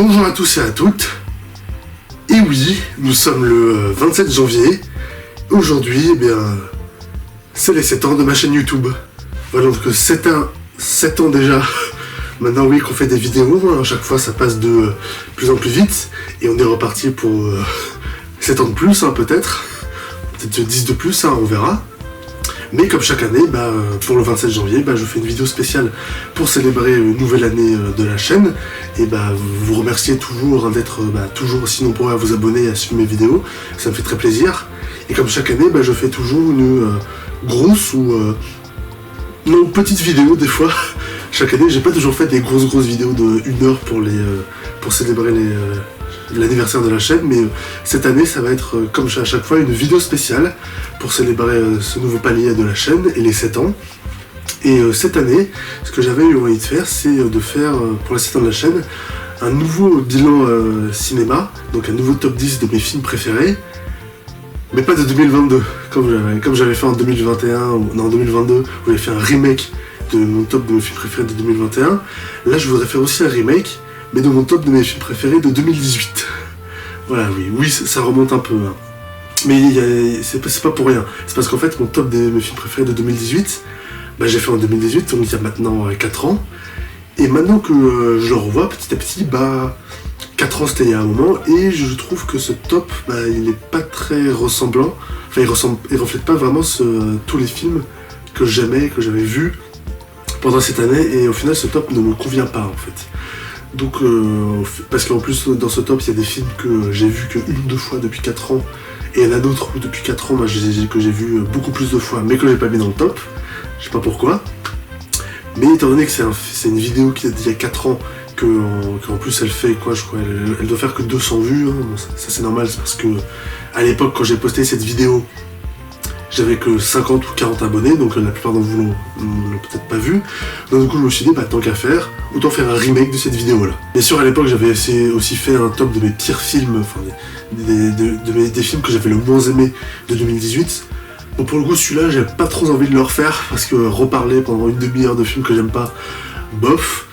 Bonjour à tous et à toutes. Et oui, nous sommes le 27 janvier. Aujourd'hui, c'est les 7 ans de ma chaîne YouTube. Voilà, donc 7 ans déjà. Maintenant, oui, qu'on fait des vidéos. À chaque fois, ça passe de plus en plus vite. Et on est reparti pour 7 ans de plus, peut-être. Peut-être 10 de plus, on verra. Mais comme chaque année, pour le 27 janvier, je fais une vidéo spéciale pour célébrer une nouvelle année de la chaîne. Et vous remerciez toujours d'être toujours aussi nombreux à vous abonner et à suivre mes vidéos. Ça me fait très plaisir. Et comme chaque année, je fais toujours une grosse ou non, petite vidéo des fois. Chaque année, j'ai pas toujours fait des grosses vidéos de 1 heure pour célébrer l'anniversaire de la chaîne, mais cette année ça va être comme à chaque fois une vidéo spéciale pour célébrer ce nouveau palier de la chaîne et les 7 ans. Et cette année, ce que j'avais eu envie de faire, c'est de faire pour les 7 ans de la chaîne un nouveau bilan cinéma, donc un nouveau top 10 de mes films préférés, mais pas de 2022, comme j'avais fait en 2021 ou en 2022 où j'avais fait un remake de mon top de mes films préférés de 2021. Là je voudrais faire aussi un remake, mais de mon top de mes films préférés de 2018. Voilà, oui, ça remonte un peu. Mais c'est pas pour rien. C'est parce qu'en fait, mon top de mes films préférés de 2018, j'ai fait en 2018, donc il y a maintenant 4 ans. Et maintenant que je le revois petit à petit, 4 ans c'était il y a un moment, et je trouve que ce top, il est pas très ressemblant. Enfin, il reflète pas vraiment tous les films que j'aimais, que j'avais vus pendant cette année, et au final, ce top ne me convient pas en fait. Donc, parce qu'en plus dans ce top il y a des films que j'ai vus que 1 ou 2 fois depuis 4 ans, et il y en a d'autres où depuis 4 ans que j'ai vu beaucoup plus de fois, mais que j'ai pas mis dans le top, je sais pas pourquoi. Mais étant donné que c'est une vidéo qui date d'il y a 4 ans, qu'en plus elle fait quoi, je crois, elle doit faire que 200 vues, ça c'est normal, c'est parce que à l'époque quand j'ai posté cette vidéo, j'avais que 50 ou 40 abonnés, donc la plupart d'entre vous l'ont peut-être pas vu. Donc du coup je me suis dit, tant qu'à faire, autant faire un remake de cette vidéo là. Bien sûr à l'époque j'avais aussi fait un top de mes pires films, enfin des films que j'avais le moins aimé de 2018. Bon, pour le coup celui-là j'ai pas trop envie de le refaire, parce que reparler pendant une demi-heure de films que j'aime pas, bof.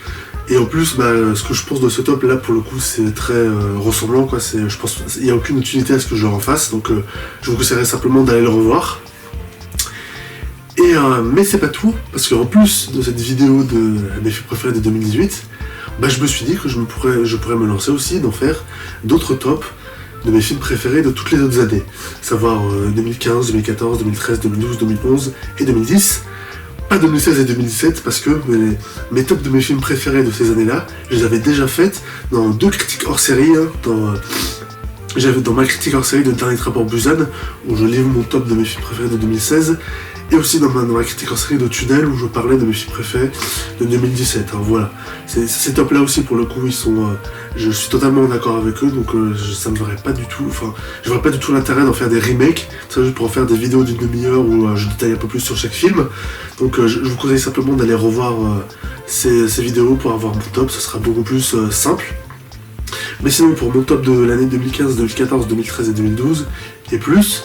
Et en plus, ce que je pense de ce top là, pour le coup, c'est très ressemblant, quoi. Je pense qu'il n'y a aucune utilité à ce que je le refasse, donc je vous conseillerais simplement d'aller le revoir. Et mais c'est pas tout, parce qu'en plus de cette vidéo de mes films préférés de 2018, je me suis dit que je pourrais me lancer aussi d'en faire d'autres tops de mes films préférés de toutes les autres années, savoir 2015, 2014, 2013, 2012, 2011 et 2010. Pas 2016 et 2017, parce que mes tops de mes films préférés de ces années-là, je les avais déjà faites dans 2 critiques hors série, dans ma critique hors série de Dernier Trappeur Busan, où je livre mon top de mes films préférés de 2016, et aussi dans ma critique hors série de Tunnel, où je parlais de mes films préférés de 2017. Voilà. Ces tops-là aussi, pour le coup, je suis totalement d'accord avec eux, donc ça me verrait pas du tout, je verrais pas du tout l'intérêt d'en faire des remakes, ça juste pour en faire des vidéos d'une demi-heure où je détaille un peu plus sur chaque film. Donc je vous conseille simplement d'aller revoir ces vidéos pour avoir mon top, ce sera beaucoup plus simple. Mais sinon, pour mon top de l'année 2015, 2014, 2013 et 2012 et plus,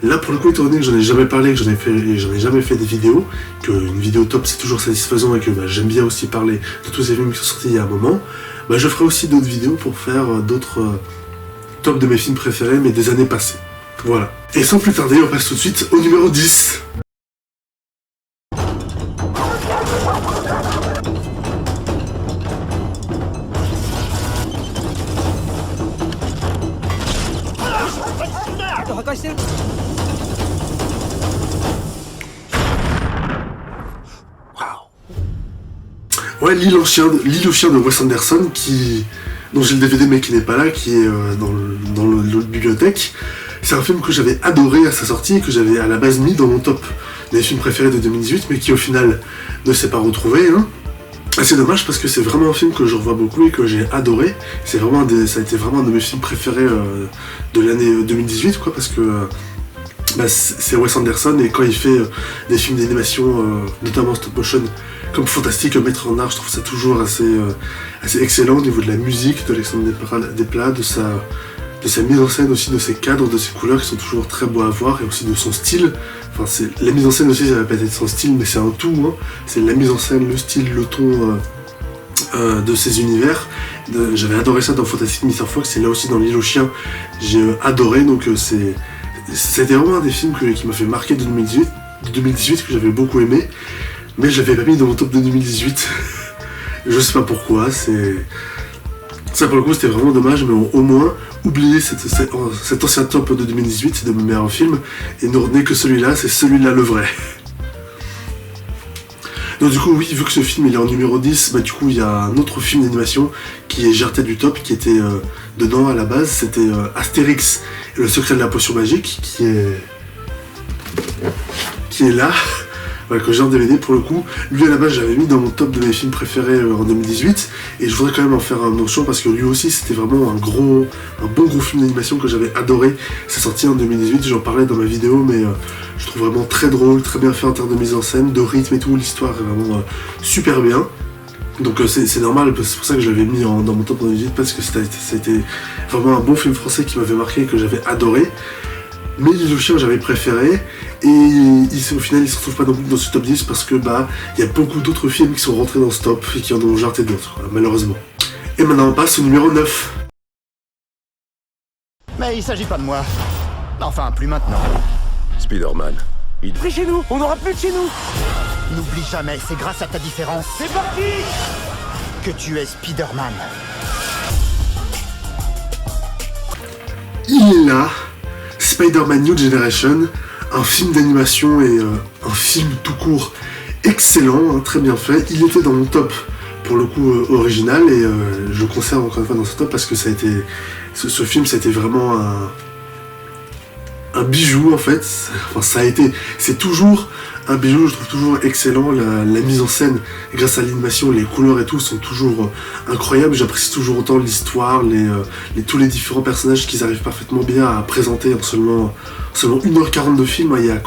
là pour le coup, étant donné que j'en ai jamais parlé, que j'en ai jamais fait des vidéos, qu'une vidéo top c'est toujours satisfaisant et que j'aime bien aussi parler de tous ces films qui sont sortis il y a un moment, je ferai aussi d'autres vidéos pour faire d'autres tops de mes films préférés mais des années passées. Voilà. Et sans plus tarder, on passe tout de suite au numéro 10. Ouais, L'île aux chiens de Wes Anderson, dont j'ai le DVD mais qui n'est pas là, qui est dans la bibliothèque. C'est un film que j'avais adoré à sa sortie et que j'avais à la base mis dans mon top des films préférés de 2018, mais qui au final ne s'est pas retrouvé. C'est dommage parce que c'est vraiment un film que je revois beaucoup et que j'ai adoré. Ça a été vraiment un de mes films préférés de l'année 2018, quoi, parce que c'est Wes Anderson, et quand il fait des films d'animation, notamment stop motion, comme Fantastique, Maître en art, je trouve ça toujours assez excellent au niveau de la musique, de l'exemple des plats, de sa mise en scène aussi, de ses cadres, de ses couleurs qui sont toujours très beaux à voir, et aussi de son style. La mise en scène aussi, ça va pas être son style, mais c'est un tout, c'est la mise en scène, le style, le ton, de ces univers. J'avais adoré ça dans Fantastic Mr. Fox et là aussi dans L'Île aux Chiens, j'ai adoré. Donc c'était vraiment un des films qui m'a fait marquer de 2018 que j'avais beaucoup aimé, mais je l'avais pas mis dans mon top de 2018. Je sais pas pourquoi, ça pour le coup c'était vraiment dommage, mais au moins oubliez cet ancien top de 2018, c'est de mes meilleurs films, et ne retenez que celui-là, c'est celui-là le vrai. Donc du coup oui, vu que ce film il est en numéro 10, bah du coup il y a un autre film d'animation qui est jarté du top, qui était dedans à la base, c'était Astérix et le secret de la potion magique, qui est là, voilà, que j'ai en DVD pour le coup. Lui à la base j'avais mis dans mon top de mes films préférés en 2018, et je voudrais quand même en faire un mention parce que lui aussi c'était vraiment un bon gros film d'animation que j'avais adoré. C'est sorti en 2018, j'en parlais dans ma vidéo, mais je trouve vraiment très drôle, très bien fait en termes de mise en scène, de rythme et tout, l'histoire est vraiment super bien. Donc c'est normal, c'est pour ça que je l'avais mis dans mon top 2018, parce que c'était vraiment un bon film français qui m'avait marqué et que j'avais adoré. Mais L'Île aux Chiens j'avais préféré, et au final il se retrouve pas non plus dans ce top 10 parce que il y a beaucoup d'autres films qui sont rentrés dans ce top et qui en ont jarté d'autres, malheureusement. Et maintenant on passe au numéro 9. Mais il s'agit pas de moi. Enfin, plus maintenant. Spider-Man. Pris chez nous, on n'aura plus de chez nous. N'oublie jamais, c'est grâce à ta différence. C'est parti que tu es Spider-Man. Il est là, Spider-Man New Generation, un film d'animation et un film tout court excellent, très bien fait. Il était dans mon top pour le coup original, et je le conserve encore une fois dans ce top parce que ce film ça a été vraiment un bijou en fait. Enfin, c'est toujours un bijou, je trouve toujours excellent. La mise en scène, grâce à l'animation, les couleurs et tout sont toujours incroyables. J'apprécie toujours autant l'histoire, tous les différents personnages qu'ils arrivent parfaitement bien à présenter en seulement 1h40 de film. Il y a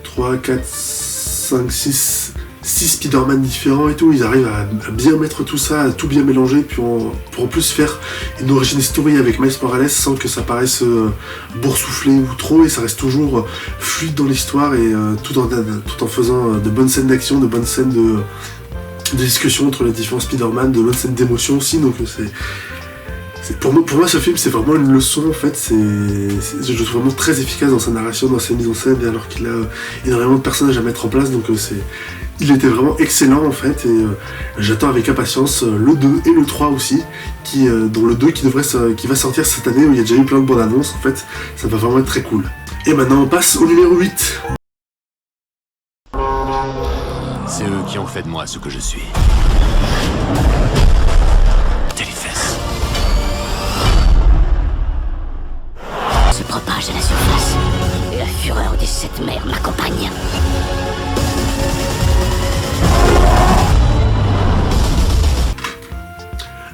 3, 4, 5, 6 Spider-Man différents et tout. Ils arrivent à bien mettre tout ça, à tout bien mélanger, puis pour en plus faire une origin story avec Miles Morales sans que ça paraisse boursouflé ou trop, et ça reste toujours fluide dans l'histoire, et tout en faisant de bonnes scènes d'action, de bonnes scènes de discussion entre les différents Spider-Man, de bonnes scènes d'émotion aussi. Donc pour moi ce film c'est vraiment une leçon en fait. Je le trouve vraiment très efficace dans sa narration, dans sa mise en scène, alors qu'il a énormément de personnages à mettre en place. Donc il était vraiment excellent en fait, et j'attends avec impatience le 2 et le 3 aussi, dont le 2 qui va sortir cette année, où il y a déjà eu plein de bonnes annonces en fait. Ça va vraiment être très cool. Et maintenant on passe au numéro 8. C'est eux qui ont fait de moi ce que je suis. Téléfesse. Se propage à la surface, et la fureur des 7 mers m'accompagne.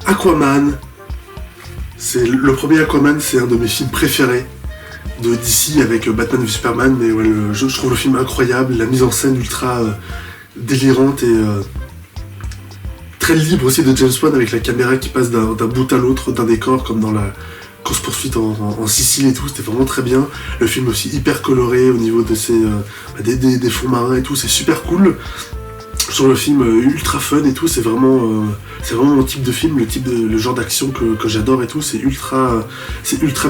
Aquaman, le premier Aquaman, c'est un de mes films préférés de DC avec Batman v Superman, mais ouais, je trouve le film incroyable, la mise en scène ultra délirante et très libre aussi de James Wan, avec la caméra qui passe d'un bout à l'autre d'un décor, comme dans la course-poursuite en Sicile et tout. C'était vraiment très bien. Le film aussi hyper coloré au niveau de des fonds marins et tout, c'est super cool. Sur le film ultra fun et tout, c'est vraiment mon type de film, le genre d'action que j'adore et tout. C'est ultra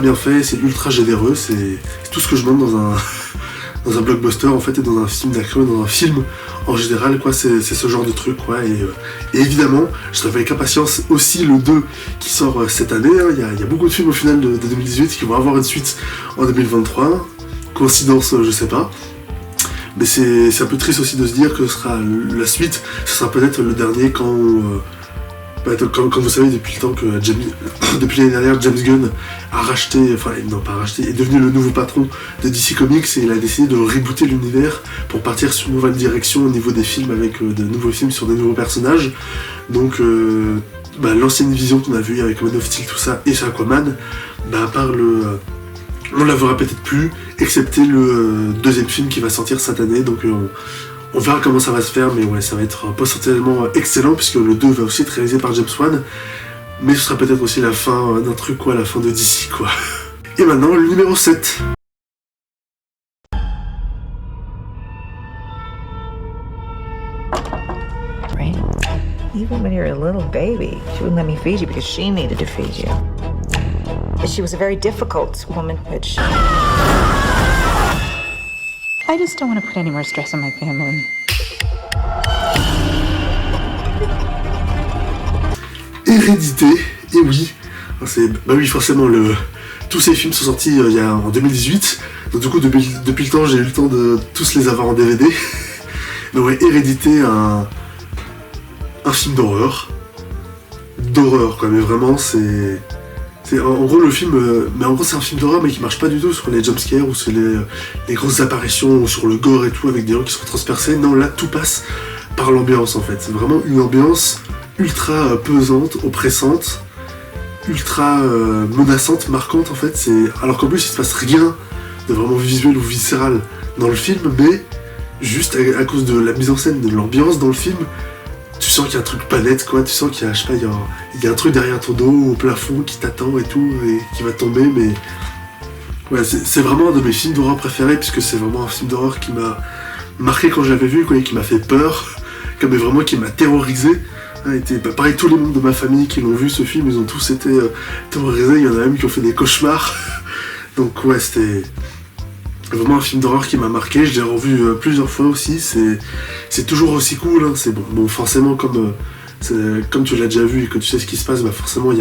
bien fait, c'est ultra généreux, c'est tout ce que je demande dans un blockbuster en fait, et dans un film d'action, et dans un film en général quoi. C'est ce genre de truc quoi. Et évidemment je travaille avec impatience aussi le 2 qui sort cette année, hein. Il y a beaucoup de films au final de 2018 qui vont avoir une suite en 2023. Coïncidence, je sais pas. Mais c'est un peu triste aussi de se dire que la suite, ce sera peut-être le dernier quand vous savez, depuis l'année dernière, James Gunn a est devenu le nouveau patron de DC Comics, et il a décidé de rebooter l'univers pour partir sur une nouvelle direction au niveau des films, avec de nouveaux films sur des nouveaux personnages. Donc l'ancienne vision qu'on a vue avec Man of Steel, tout ça, et sur Aquaman, à part on la verra peut-être plus, excepté le deuxième film qui va sortir cette année. Donc on verra comment ça va se faire, mais ouais, ça va être potentiellement excellent, puisque le 2 va aussi être réalisé par James Wan, mais ce sera peut-être aussi la fin d'un truc quoi, la fin de DC quoi. Et maintenant le numéro 7. You Even when you were a little baby, she wouldn't let me feed you because she needed to feed you. She was a very difficult woman, which... I just don't want to put any more stress on my family. Hérédité, et oui, bah oui, forcément, tous ces films sont sortis en 2018, donc du coup, depuis le temps, j'ai eu le temps de tous les avoir en DVD. Mais ouais, Hérédité, un film d'horreur quoi, mais vraiment, c'est en gros le film, mais en gros c'est un film d'horreur mais qui marche pas du tout sur les jumpscares ou sur les grosses apparitions ou sur le gore et tout avec des gens qui sont transpercés. Non, là tout passe par l'ambiance en fait. C'est vraiment une ambiance ultra pesante, oppressante, ultra menaçante, marquante en fait. Alors qu'en plus il se passe rien de vraiment visuel ou viscéral dans le film, mais juste à cause de la mise en scène, de l'ambiance dans le film, tu sens qu'il y a un truc pas net quoi, tu sens qu'il y a, je sais pas, il y a un truc derrière ton dos, au plafond, qui t'attend et tout, et qui va tomber, mais... Ouais, c'est vraiment un de mes films d'horreur préférés, puisque c'est vraiment un film d'horreur qui m'a marqué quand je l'avais vu, quoi, et qui m'a fait peur, mais vraiment qui m'a terrorisé. Pareil, tous les membres de ma famille qui l'ont vu ce film, ils ont tous été terrorisés, il y en a même qui ont fait des cauchemars. Donc ouais, c'était vraiment un film d'horreur qui m'a marqué, je l'ai revu plusieurs fois aussi, c'est toujours aussi cool, hein. C'est bon, forcément comme tu l'as déjà vu et que tu sais ce qui se passe, bah forcément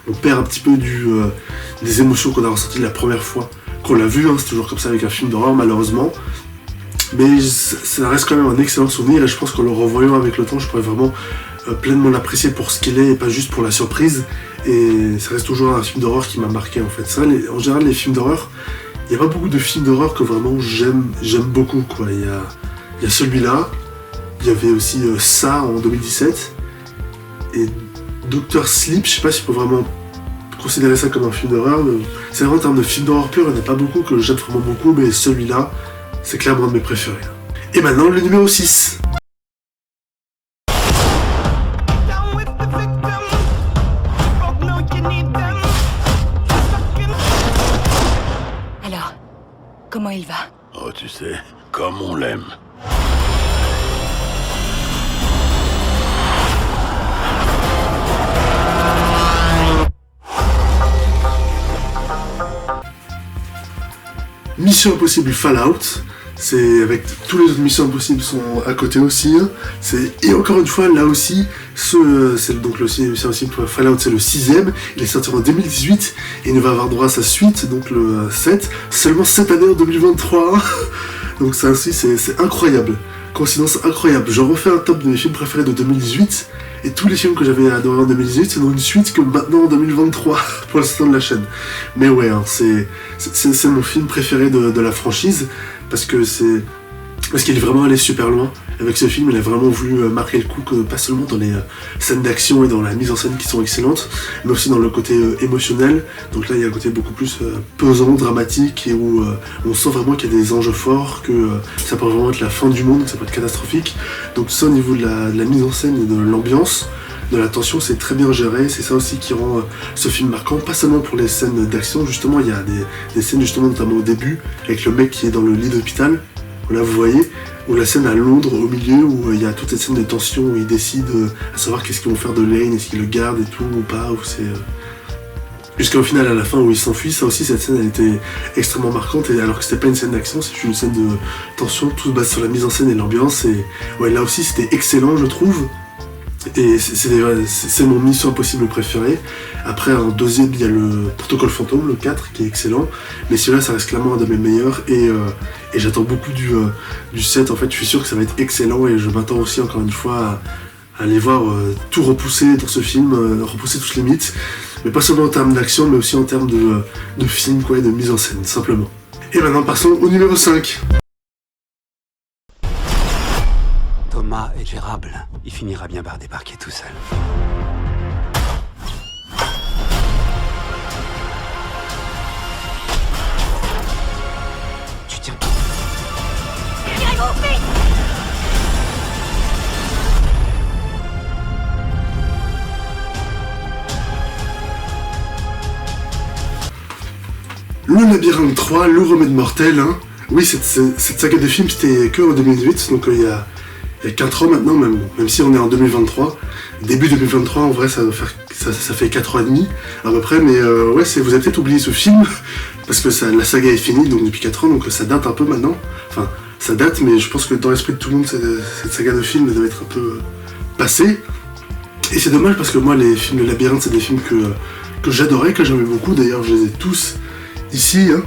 on perd un petit peu des émotions qu'on a ressenties la première fois qu'on l'a vu, hein. C'est toujours comme ça avec un film d'horreur malheureusement, mais ça reste quand même un excellent souvenir et je pense qu'en le revoyant avec le temps, je pourrais vraiment pleinement l'apprécier pour ce qu'il est et pas juste pour la surprise, et ça reste toujours un film d'horreur qui m'a marqué en fait. Ça, en général les films d'horreur, il n'y a pas beaucoup de films d'horreur que vraiment j'aime beaucoup quoi. Il y a celui-là, il y avait aussi ça en 2017, et Dr. Sleep, je sais pas si on peut vraiment considérer ça comme un film d'horreur, mais c'est vraiment en termes de film d'horreur pur, il n'y en a pas beaucoup que j'aime vraiment beaucoup, mais celui-là, c'est clairement un de mes préférés. Et maintenant le numéro 6. Alors, comment il va? Oh, tu sais, comme on l'aime. Mission Impossible Fallout, c'est avec tous les autres Missions Impossibles sont à côté aussi, hein. Et encore une fois, là aussi, c'est donc le Mission Impossible Fallout, c'est le 6ème, il est sorti en 2018, et il va avoir droit à sa suite, donc le 7, seulement cette année en 2023, hein. Donc ça aussi, c'est incroyable, coïncidence incroyable. Je refais un top de mes films préférés de 2018, et tous les films que j'avais adorés en 2018, c'est dans une suite que maintenant en 2023, pour l'instant de la chaîne. Mais ouais, hein, c'est mon film préféré de la franchise, parce qu'il est vraiment allé super loin. Avec ce film, il a vraiment voulu marquer le coup, pas seulement dans les scènes d'action et dans la mise en scène qui sont excellentes, mais aussi dans le côté émotionnel. Donc là, il y a un côté beaucoup plus pesant, dramatique, et où on sent vraiment qu'il y a des enjeux forts, que ça peut vraiment être la fin du monde, que ça peut être catastrophique. Donc ça, au niveau de la mise en scène et de l'ambiance, de la tension, c'est très bien géré. C'est ça aussi qui rend ce film marquant, pas seulement pour les scènes d'action. Justement, il y a des scènes, justement, notamment au début, avec le mec qui est dans le lit d'hôpital. Là, vous voyez, ou la scène à Londres au milieu, où il y a toute cette scène de tension où ils décident à savoir qu'est-ce qu'ils vont faire de Lane, est-ce qu'ils le gardent et tout ou pas, ou c'est... Jusqu'au final, à la fin, où ils s'enfuient, ça aussi, cette scène, elle était extrêmement marquante, et alors que c'était pas une scène d'action, c'est une scène de tension, tout se base sur la mise en scène et l'ambiance, et ouais, là aussi, c'était excellent, je trouve. Et c'est mon Mission Impossible préféré. Après, en deuxième, il y a le Protocole Fantôme, le 4, qui est excellent. Mais celui-là, ça reste clairement un de mes meilleurs. Et j'attends beaucoup du 7. En fait, je suis sûr que ça va être excellent. Et je m'attends aussi, encore une fois, à aller voir tout repousser dans ce film, repousser toutes les limites. Mais pas seulement en termes d'action, mais aussi en termes de film, quoi, et de mise en scène, simplement. Et maintenant, passons au numéro 5. Thomas est gérable. Il finira bien par débarquer tout seul. Tu tiens. Le Labyrinthe 3, le remède mortel, hein. Oui, cette saga de films, c'était que en 2018, donc il il y a 4 ans maintenant, même si on est en 2023. Début 2023, en vrai, ça fait 4 ans et demi, à peu près, mais ouais, vous avez peut-être oublié ce film, parce que la saga est finie, donc depuis 4 ans, donc ça date un peu maintenant. Enfin, ça date, mais je pense que dans l'esprit de tout le monde, cette saga de films devait être un peu passée. Et c'est dommage, parce que moi, les films de Labyrinthe, c'est des films que j'adorais, que j'aimais beaucoup. D'ailleurs, je les ai tous ici, hein.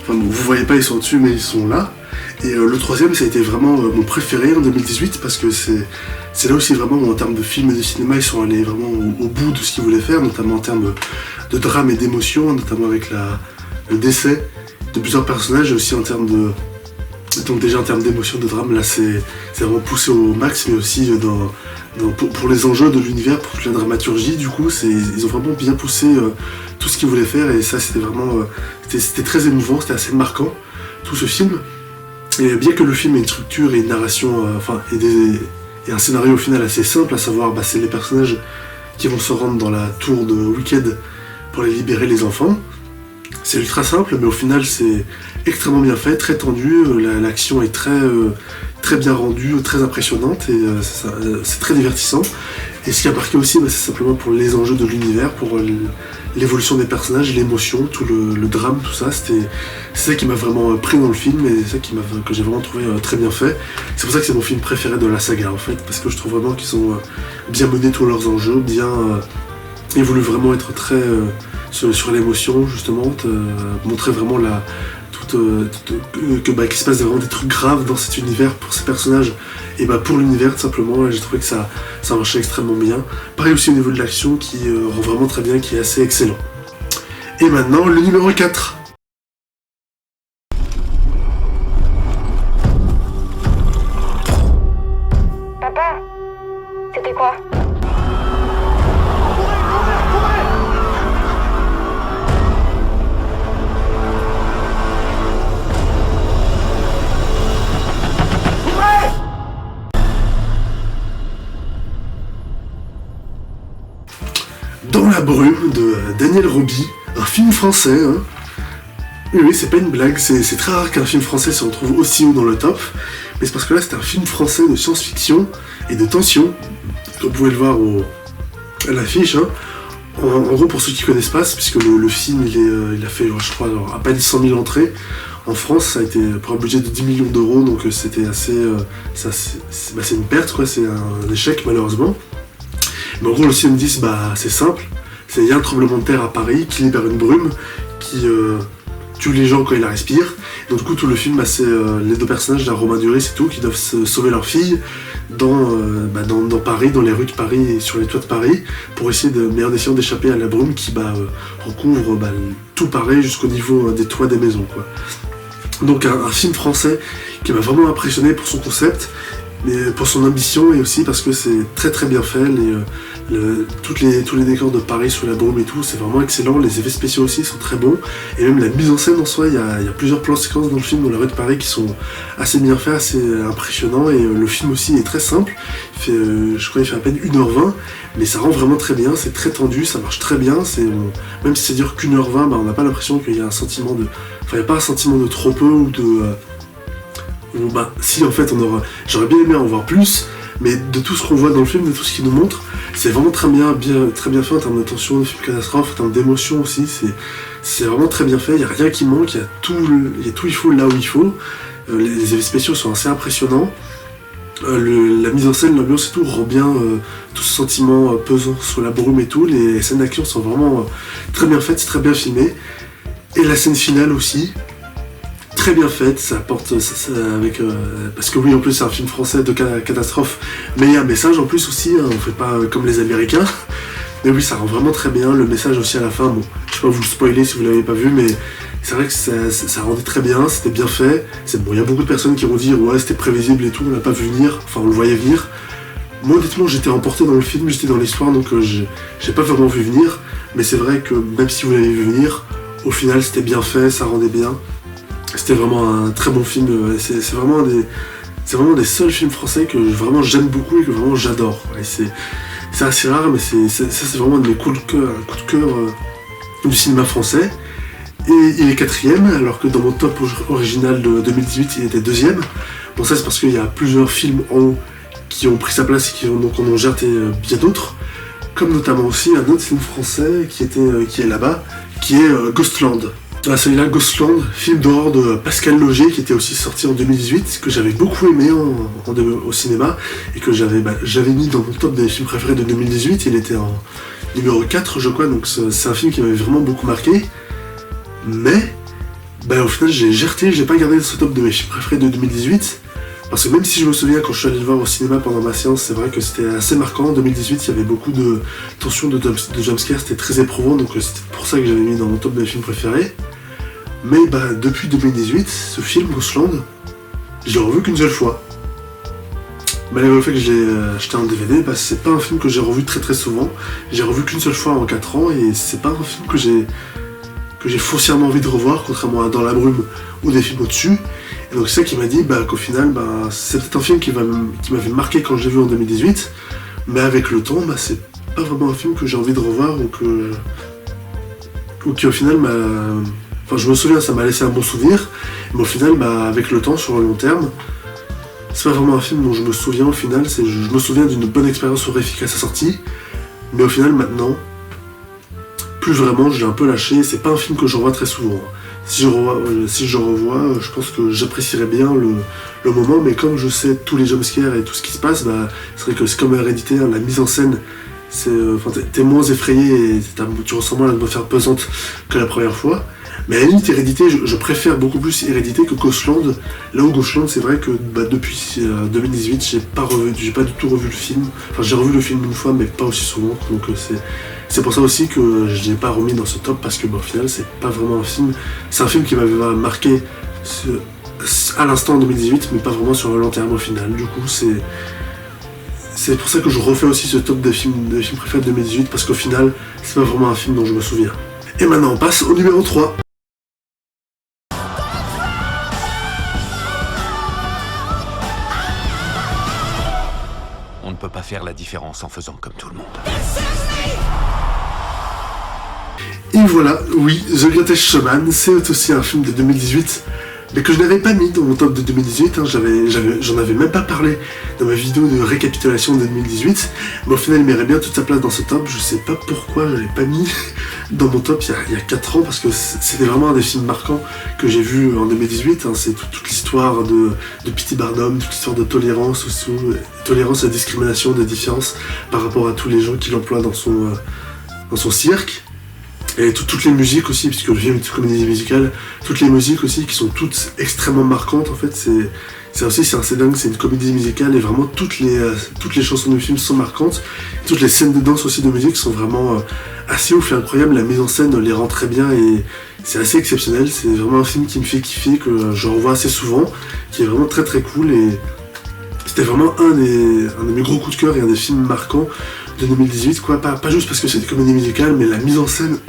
Enfin, bon, vous voyez pas, ils sont dessus, mais ils sont là. Et le troisième, ça a été vraiment mon préféré en 2018, parce que c'est là aussi vraiment où, en termes de film et de cinéma, ils sont allés vraiment au bout de ce qu'ils voulaient faire, notamment en termes de drame et d'émotion, notamment avec le décès de plusieurs personnages, et aussi en termes de... Donc déjà en termes d'émotion, de drame, là c'est vraiment poussé au max, mais aussi pour les enjeux de l'univers, pour toute la dramaturgie, du coup, ils ont vraiment bien poussé tout ce qu'ils voulaient faire, et ça c'était vraiment... c'était très émouvant, c'était assez marquant, tout ce film. Et bien que le film ait une structure et une narration, et un scénario au final assez simple, à savoir, c'est les personnages qui vont se rendre dans la tour de Wicked pour les libérer, les enfants. C'est ultra simple, mais au final c'est extrêmement bien fait, très tendu, l'action est très bien rendue, très impressionnante, et c'est très divertissant. Et ce qui a marqué aussi, c'est simplement pour les enjeux de l'univers, pour l'évolution des personnages, l'émotion, tout le drame, tout ça, c'est ça qui m'a vraiment pris dans le film, et c'est ça que j'ai vraiment trouvé très bien fait. C'est pour ça que c'est mon film préféré de la saga en fait, parce que je trouve vraiment qu'ils ont bien mené tous leurs enjeux, ils voulaient vraiment être très sur l'émotion, justement, montrer vraiment qu'il se passe vraiment des trucs graves dans cet univers pour ces personnages, et pour l'univers tout simplement, et j'ai trouvé que ça marchait extrêmement bien. Pareil aussi au niveau de l'action qui rend vraiment très bien, qui est assez excellent. Et maintenant le numéro 4. Papa, c'était quoi? Dans la brume de Daniel Roby, un film français, hein. Oui, c'est pas une blague, c'est très rare qu'un film français se retrouve aussi haut dans le top, mais c'est parce que là c'est un film français de science-fiction et de tension, comme vous pouvez le voir à l'affiche, hein. En gros, pour ceux qui connaissent pas, puisque le film il a fait, je crois, à peine 100 000 entrées. En France, ça a été pour un budget de 10 millions d'euros, donc c'était assez... c'est une perte, quoi, c'est un échec malheureusement. Mais en gros, le synopsis, c'est simple. Il y a un tremblement de terre à Paris qui libère une brume qui tue les gens quand ils la respirent. Donc du coup, tout le film, c'est les deux personnages, Romain Duris et tout, qui doivent sauver leur fille dans Paris, dans les rues de Paris et sur les toits de Paris, pour essayer d'échapper à la brume qui recouvre tout Paris jusqu'au niveau des toits des maisons, quoi. Donc un film français qui m'a vraiment impressionné pour son concept, mais pour son ambition, et aussi parce que c'est très très bien fait. Tous les décors de Paris sous la brume et tout, c'est vraiment excellent. Les effets spéciaux aussi sont très bons, et même la mise en scène en soi, il y a plusieurs plans séquences dans le film dans la rue de Paris qui sont assez bien faits, assez impressionnants, et le film aussi est très simple. Je crois qu'il fait à peine 1h20, mais ça rend vraiment très bien, c'est très tendu, ça marche très bien. Même si ça dure qu'1h20, on n'a pas l'impression qu'il y a un sentiment de... Enfin, il n'y a pas un sentiment de trop peu ou de... si en fait j'aurais bien aimé en voir plus, mais de tout ce qu'on voit dans le film, de tout ce qu'il nous montre, c'est vraiment très bien fait en termes de tension, de film catastrophe, en termes d'émotion aussi, c'est vraiment très bien fait, il n'y a rien qui manque, il y a tout il faut là où il faut, les effets spéciaux sont assez impressionnants, la mise en scène, l'ambiance et tout rend bien tout ce sentiment pesant sur la brume et tout, les scènes d'action sont vraiment très bien faites, c'est très bien filmé, et la scène finale aussi, très bien faite, ça apporte avec parce que oui, en plus c'est un film français de catastrophe, mais il y a un message en plus aussi, hein, on fait pas comme les Américains, mais oui, ça rend vraiment très bien, le message aussi à la fin, bon, je vais pas vous le spoiler si vous l'avez pas vu, mais c'est vrai que ça rendait très bien, c'était bien fait, il y a beaucoup de personnes qui vont dire ouais c'était prévisible et tout, on l'a pas vu venir, enfin on le voyait venir. Moi honnêtement j'étais emporté dans le film, j'étais dans l'histoire, donc j'ai pas vraiment vu venir, mais c'est vrai que même si vous l'avez vu venir, au final c'était bien fait, ça rendait bien. C'était vraiment un très bon film, c'est vraiment des seuls films français que vraiment j'aime beaucoup et que vraiment j'adore. C'est assez rare, mais c'est vraiment un de mes coups de cœur du cinéma français. Et il est 4ème, alors que dans mon top original de 2018, il était 2ème. Bon, ça c'est parce qu'il y a plusieurs films en haut qui ont pris sa place et qui donc en ont jeté bien d'autres, comme notamment aussi un autre film français qui est là-bas, qui est Ghostland. Celui-là, Ghostland, film d'horreur de Pascal Laugier, qui était aussi sorti en 2018, que j'avais beaucoup aimé au cinéma, et que j'avais mis dans mon top des films préférés de 2018, il était en numéro 4 je crois, donc c'est un film qui m'avait vraiment beaucoup marqué, mais au final j'ai pas gardé ce top de mes films préférés de 2018, parce que même si je me souviens quand je suis allé le voir au cinéma pendant ma séance, c'est vrai que c'était assez marquant. En 2018, il y avait beaucoup de tensions, de jumpscares, c'était très éprouvant, donc c'était pour ça que j'avais mis dans mon top de mes films préférés. Mais depuis 2018, ce film, Ghostland, je l'ai revu qu'une seule fois. Malgré le fait que je l'ai acheté en DVD, c'est pas un film que j'ai revu très très souvent. J'ai revu qu'une seule fois en 4 ans, et c'est pas un film que j'ai foncièrement envie de revoir, contrairement à Dans la brume ou des films au-dessus. Et donc c'est ça qui m'a dit qu'au final, c'est peut-être un film qui m'avait marqué quand je l'ai vu en 2018, mais avec le temps, c'est pas vraiment un film que j'ai envie de revoir ou qui au final je me souviens, ça m'a laissé un bon souvenir, mais au final, avec le temps, sur le long terme, c'est pas vraiment un film dont je me souviens au final, je me souviens d'une bonne expérience horrifique à sa sortie, mais au final, maintenant, plus vraiment, je l'ai un peu lâché, c'est pas un film que je revois très souvent. Si je revois, je pense que j'apprécierais bien le moment, mais comme je sais tous les jumpscares et tout ce qui se passe, c'est vrai que c'est comme Hérédité, la mise en scène, t'es moins effrayé et tu ressens moins l'atmosphère pesante que la première fois. Mais à la limite, Hérédité, je préfère beaucoup plus Hérédité que Ghostland. Là où Ghostland, c'est vrai que depuis 2018, j'ai pas du tout revu le film. Enfin, j'ai revu le film une fois, mais pas aussi souvent, donc c'est pour ça aussi que je l'ai pas remis dans ce top, parce que au final c'est pas vraiment un film, c'est un film qui m'avait marqué à l'instant en 2018, mais pas vraiment sur le long terme au final. Du coup c'est pour ça que je refais aussi ce top des films préférés de 2018, parce qu'au final c'est pas vraiment un film dont je me souviens. Et maintenant on passe au numéro 3. On ne peut pas faire la différence en faisant comme tout le monde. Et voilà, oui, The Greatest Showman, c'est aussi un film de 2018, mais que je n'avais pas mis dans mon top de 2018, j'en avais même pas parlé dans ma vidéo de récapitulation de 2018, mais au final il mérite bien toute sa place dans ce top. Je sais pas pourquoi je l'ai pas mis dans mon top il y a 4 ans, parce que c'était vraiment un des films marquants que j'ai vu en 2018, c'est toute l'histoire de P.T. Barnum, toute l'histoire de tolérance, tolérance à la discrimination, de différence par rapport à tous les gens qui l'emploient dans son cirque. Et toutes les musiques aussi, puisque le film est une comédie musicale, toutes les musiques aussi qui sont toutes extrêmement marquantes en fait, c'est assez dingue, c'est une comédie musicale et vraiment toutes les chansons du film sont marquantes, toutes les scènes de danse aussi de musique sont vraiment assez ouf et incroyables, la mise en scène les rend très bien et c'est assez exceptionnel, c'est vraiment un film qui me fait kiffer, que je revois assez souvent, qui est vraiment très très cool et c'était vraiment un de mes gros coups de cœur et un des films marquants de 2018, quoi. Pas juste parce que c'est une comédie musicale, mais la mise en scène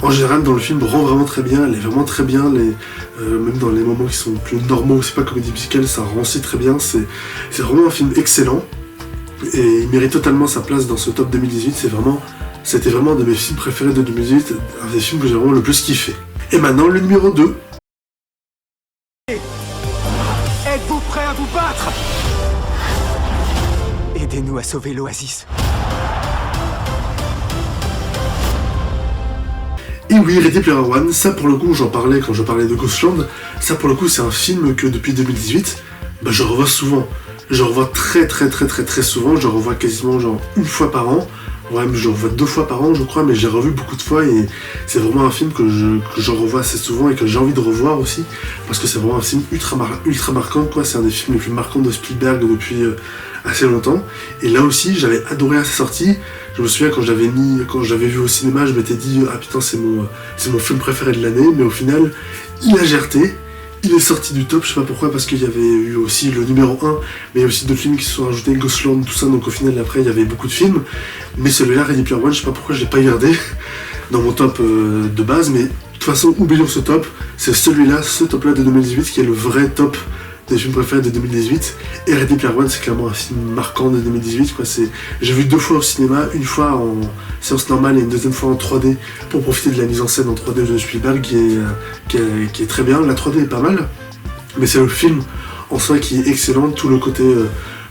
en général dans le film rend vraiment très bien, elle est vraiment très bien, même dans les moments qui sont plus normaux, c'est pas comédie musicale, ça rend aussi très bien, c'est vraiment un film excellent et il mérite totalement sa place dans ce top 2018, c'était vraiment un de mes films préférés de 2018, un des films que j'ai vraiment le plus kiffé. Et maintenant le numéro 2. Êtes-vous prêts à vous battre? Aidez-nous à sauver l'Oasis. Et oui, Ready Player One, ça pour le coup, j'en parlais quand je parlais de Ghostland, ça pour le coup c'est un film que depuis 2018, je revois souvent. Je revois très souvent, je revois quasiment une fois par an, ouais, je revois 2 fois par an je crois, mais j'ai revu beaucoup de fois et c'est vraiment un film que je revois assez souvent et que j'ai envie de revoir aussi, parce que c'est vraiment un film ultra marquant, quoi. C'est un des films les plus marquants de Spielberg depuis assez longtemps, et là aussi j'avais adoré à sa sortie. Je me souviens quand j'avais vu au cinéma, je m'étais dit ah putain c'est mon film préféré de l'année, mais au final il a gerté, il est sorti du top, je sais pas pourquoi, parce qu'il y avait eu aussi le numéro 1, mais il y a aussi d'autres films qui se sont rajoutés, Ghostland, tout ça, donc au final après il y avait beaucoup de films, mais celui-là, Ready Player One, je sais pas pourquoi je l'ai pas gardé dans mon top de base, mais de toute façon oublions ce top, c'est celui-là, ce top-là de 2018 qui est le vrai top des films préférés de 2018, et Ready Player One c'est clairement un film marquant de 2018, quoi. J'ai vu 2 fois au cinéma, une fois en séance normale et une deuxième fois en 3D pour profiter de la mise en scène en 3D de Spielberg qui est très bien. La 3D est pas mal, mais c'est le film en soi qui est excellent, tout le côté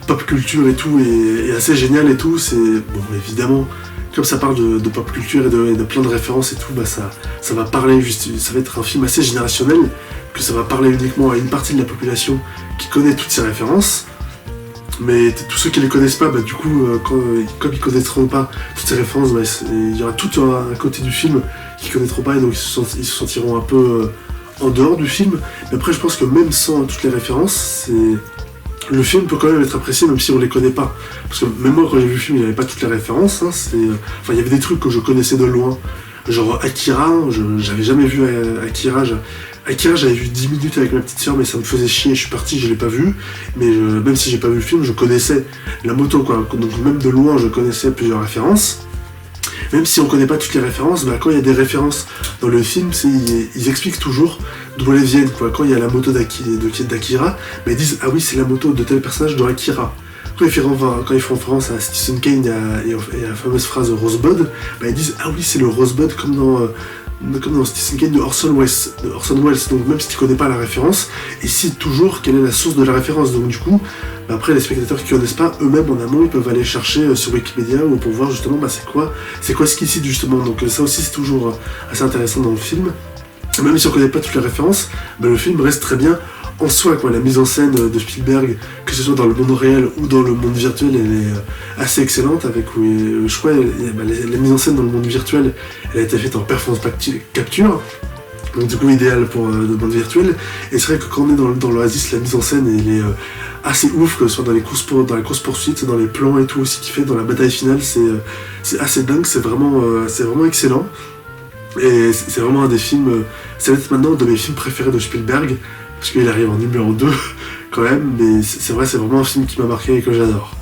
pop culture et tout est assez génial et tout. C'est bon, évidemment, comme ça parle de pop culture et de plein de références et tout, bah ça va parler ça va être un film assez générationnel, que ça va parler uniquement à une partie de la population qui connaît toutes ces références. Mais tous ceux qui les connaissent pas, bah du coup, comme ils connaîtront pas toutes ces références, bah, il y aura tout un côté du film qu'ils connaîtront pas et donc ils se sentiront un peu en dehors du film. Mais après, je pense que même sans toutes les références, le film peut quand même être apprécié même si on les connaît pas. Parce que même moi, quand j'ai vu le film, il n'y avait pas toutes les références. Hein, il y avait des trucs que je connaissais de loin. Genre Akira, j'avais jamais vu Akira. Akira, j'avais vu 10 minutes avec ma petite soeur, mais ça me faisait chier, je suis parti, je l'ai pas vu. Mais même si j'ai pas vu le film, je connaissais la moto, quoi. Donc même de loin, je connaissais plusieurs références. Même si on connaît pas toutes les références, bah, quand il y a des références dans le film, ils expliquent toujours d'où elles viennent, quoi. Quand il y a la moto d'Akira, bah, ils disent « Ah oui, c'est la moto de tel personnage dans Akira ». Quand ils font référence à Citizen Kane et à la fameuse phrase Rosebud, bah, ils disent « Ah oui, c'est le Rosebud comme dans Citizen Kane de Orson Welles. Donc même si tu connais pas la référence, ils citent toujours quelle est la source de la référence. Donc du coup, bah, après les spectateurs qui connaissent pas, eux-mêmes en amont, ils peuvent aller chercher sur Wikipédia ou pour voir justement bah, c'est quoi ce qu'ils citent justement. Donc ça aussi c'est toujours assez intéressant dans le film. Même si on connaît pas toutes les références, bah, le film reste très bien en soi, quoi. La mise en scène de Spielberg, que ce soit dans le monde réel ou dans le monde virtuel, elle est assez excellente. Je crois, la mise en scène dans le monde virtuel, elle a été faite en performance capture, donc du coup idéal pour le monde virtuel. Et c'est vrai que quand on est dans l'Oasis, la mise en scène elle est assez ouf, que ce soit dans la course poursuite, dans les plans et tout aussi qu'il fait, dans la bataille finale, c'est assez dingue, c'est vraiment excellent. Et c'est vraiment un des films, ça va être maintenant un de mes films préférés de Spielberg, parce qu'il arrive en numéro 2 quand même, mais c'est vrai, c'est vraiment un film qui m'a marqué et que j'adore.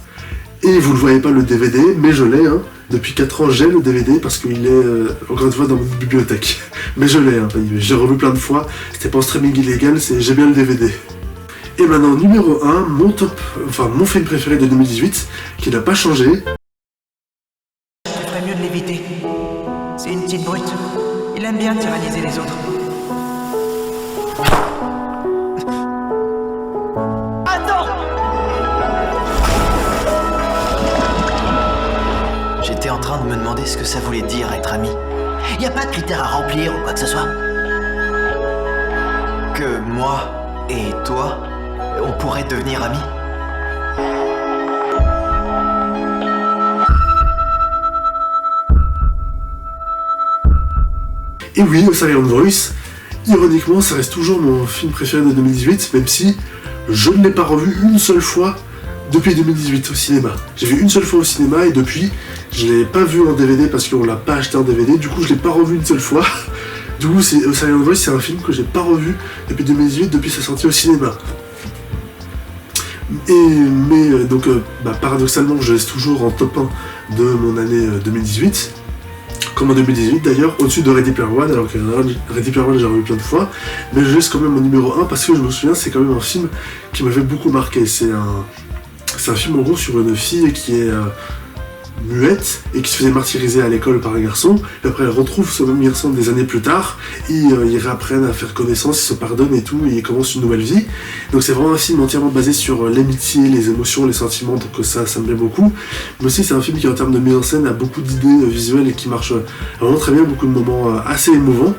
Et vous ne le voyez pas le DVD, mais je l'ai, hein. Depuis 4 ans j'ai le DVD parce qu'il est encore une fois dans mon bibliothèque. Mais je l'ai, hein. J'ai revu plein de fois, c'était pas en streaming illégal, j'ai bien le DVD. Et maintenant numéro 1, mon film préféré de 2018, qui n'a pas changé. Je ferais mieux de l'éviter. C'est une petite brute. Il aime bien tyranniser les autres. J'étais en train de me demander ce que ça voulait dire être ami. Y a pas de critères à remplir ou quoi que ce soit. Que moi et toi, on pourrait devenir amis. Et oui, Silent Voice, ironiquement, ça reste toujours mon film préféré de 2018, même si je ne l'ai pas revu une seule fois depuis 2018 au cinéma. J'ai vu une seule fois au cinéma et depuis, je l'ai pas vu en DVD parce qu'on l'a pas acheté en DVD, du coup je l'ai pas revu une seule fois. Du coup, Silent Voice, c'est un film que j'ai pas revu depuis 2018, depuis sa sortie au cinéma. Donc, paradoxalement, je reste toujours en top 1 de mon année 2018. Comme en 2018 d'ailleurs, au-dessus de Ready Player One, alors que Ready Player One j'ai revu plein de fois, mais je reste quand même au numéro 1 parce que je me souviens, c'est quand même un film qui m'avait beaucoup marqué. C'est un film en gros sur une fille qui est muette et qui se faisait martyriser à l'école par un garçon, et après elle retrouve ce même garçon des années plus tard, et ils réapprennent à faire connaissance, ils se pardonnent et tout, et ils commencent une nouvelle vie. Donc c'est vraiment un film entièrement basé sur l'amitié, les émotions, les sentiments, donc ça me plaît beaucoup. Mais aussi c'est un film qui en termes de mise en scène a beaucoup d'idées visuelles et qui marche vraiment très bien, beaucoup de moments assez émouvants.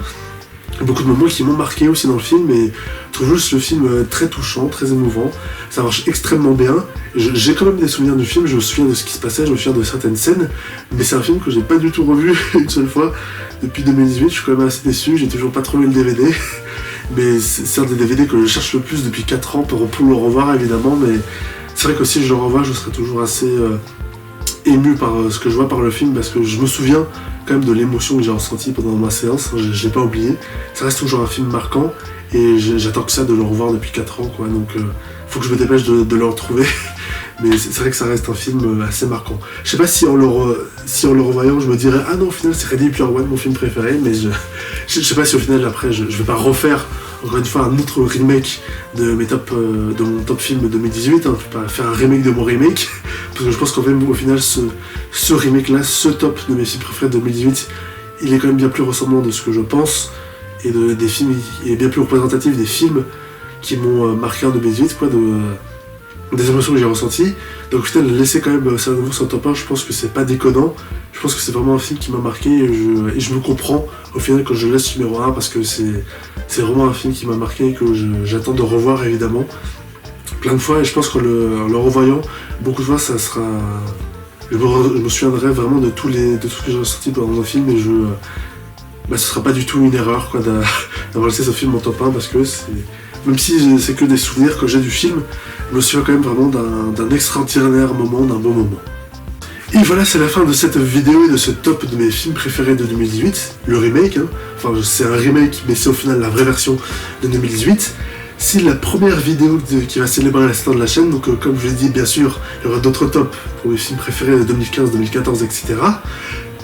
Beaucoup de moments qui m'ont marqué aussi dans le film, et je trouve juste le film très touchant, très émouvant, ça marche extrêmement bien. J'ai quand même des souvenirs du film, je me souviens de ce qui se passait, je me souviens de certaines scènes, mais c'est un film que j'ai pas du tout revu une seule fois depuis 2018, je suis quand même assez déçu, j'ai toujours pas trouvé le DVD, mais c'est un des DVD que je cherche le plus depuis 4 ans pour le revoir évidemment, mais c'est vrai que si je le revois, je serai toujours assez ému par ce que je vois par le film, parce que je me souviens quand même de l'émotion que j'ai ressentie pendant ma séance, je l'ai pas oublié, ça reste toujours un film marquant, et j'attends que ça de le revoir depuis 4 ans, quoi, donc faut que je me dépêche de le retrouver, mais c'est vrai que ça reste un film assez marquant. Je sais pas si en le revoyant, je me dirais, ah non, au final c'est Ready Player One, mon film préféré, mais je sais pas si au final après je vais pas refaire encore une fois un autre remake de mon top film de 2018, hein. Je vais pas faire un remake de mon remake, parce que je pense qu'en fait au final ce remake là, ce top de mes films préférés de 2018, il est quand même bien plus ressemblant de ce que je pense, et des films, il est bien plus représentatif des films qui m'ont marqué en 2018, quoi, des émotions que j'ai ressenties. Donc au final, laisser quand même Cerveau sur top 1, je pense que c'est pas déconnant. Je pense que c'est vraiment un film qui m'a marqué et je me comprends au final quand je laisse numéro 1 parce que c'est vraiment un film qui m'a marqué et que j'attends de revoir évidemment plein de fois, et je pense qu'en le revoyant beaucoup de fois, ça sera... Je me souviendrai vraiment de tout ce que j'ai ressenti pendant un film, et ce sera pas du tout une erreur quoi, d'avoir laissé ce film en top 1 parce que même si c'est que des souvenirs que j'ai du film, je me souviens quand même vraiment d'un extraordinaire moment, d'un bon moment. Et voilà, c'est la fin de cette vidéo et de ce top de mes films préférés de 2018, le remake, hein. Enfin c'est un remake mais c'est au final la vraie version de 2018. C'est la première vidéo qui va célébrer la saison de la chaîne, donc comme je l'ai dit, bien sûr, il y aura d'autres tops pour mes films préférés de 2015, 2014, etc.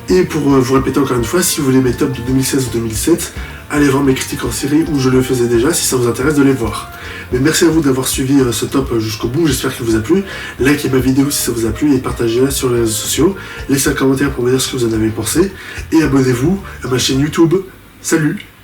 Et pour vous répéter encore une fois, si vous voulez mes tops de 2016 ou 2007, allez voir mes critiques en série où je le faisais déjà, si ça vous intéresse de les voir. Mais merci à vous d'avoir suivi ce top jusqu'au bout, j'espère qu'il vous a plu. Likez ma vidéo si ça vous a plu et partagez-la sur les réseaux sociaux. Laissez un commentaire pour me dire ce que vous en avez pensé. Et abonnez-vous à ma chaîne YouTube. Salut!